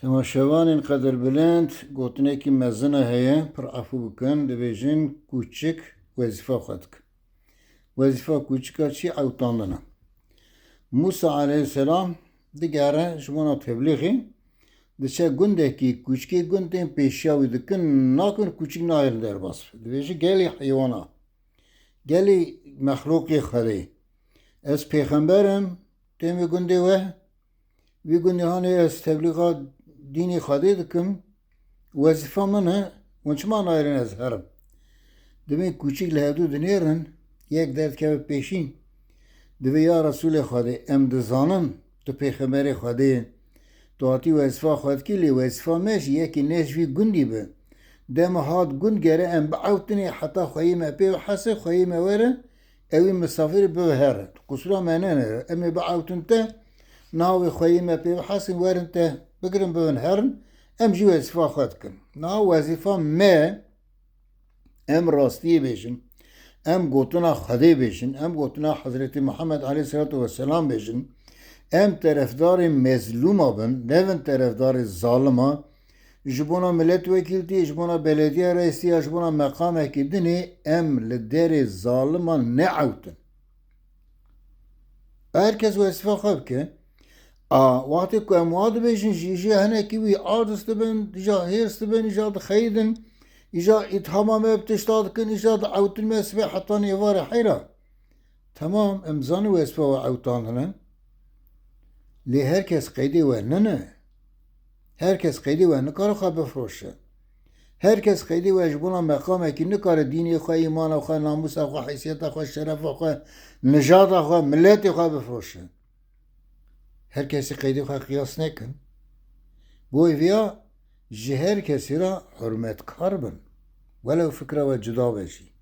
Temaşevanên qedirbilind gotinekî mezin heye pir afû bikin dibêjin kûçik wezîfa xwe dikin. Wezîfa kûçika çi ewtandin e. Musa aleyhisselam digere ji bona teblîğê diçe gundekî kûçikê gundên pêşiya wî dikin nakin kûçik nayên derbas. Dibêje gelê heywana, gelê mexlûqê Xwedê. Ez pêxemberim tên vê gundê we vî gundê hanê ez teblîğa dînê Xwedê dikim, wezîfa min e, hûn çima nayêrin ez herim. Demê kûçik li hevdû dinêrin, yek derdkeve pêşîn, divê ya Resûlê Xwedê em dizanin tu pêxemberê Xwedê yî, tu hatî wezîfa xwe dikî lê wezîfa me jî yekî nê ji vî gundî be. Dema hat gund gere em biewtinê heta xweyê me pê hese xweyê me were ew ê misafirê bibe here. Qusura me nene em ê biewtin te navê xweyê me pê hesin werin te bigirin bibin herin em jî wezîfa xwe dikin. Niha wezîfa me em rastiyê bêjin, em gotina Xwedê bêjin, em gotina Hezretî Muhammed aleyhisselatu vesselam bêjin, em terefdarê mezlûma bin, nevin terefdarê zalima, ji bona milletvekîltiyê, ji bona belediye reîsiya, ji bona meqamekî dinê em li derê zaliman neewtin. Herkes wezîfa xwe bike. Waxtê ku em wa dibêjin jî hinekî wî arz dibin, îja hêrs dibin, îja dixeyidin, îja îthama me bi tişta dikin, îja diewtin me sibê heta nêvarê heyra. Temam em zanî wezîfa we ewtandine. Lê herkes qeydê we nene. Herkes qeydê we nikare xwe bifroşe. Herkes qeydê we ji bona meqamekî nikare dînê xwe, îmana xwe, namûsa xwe, heysiyeta xwe, şerefa xwe, nijada xwe, milletê xwe bifroşe. Herkesî qeydê xwe qiyas nekin. Bo hêviya ji her kesî re hurmetkar bin. Welew fikra we cuda be jî.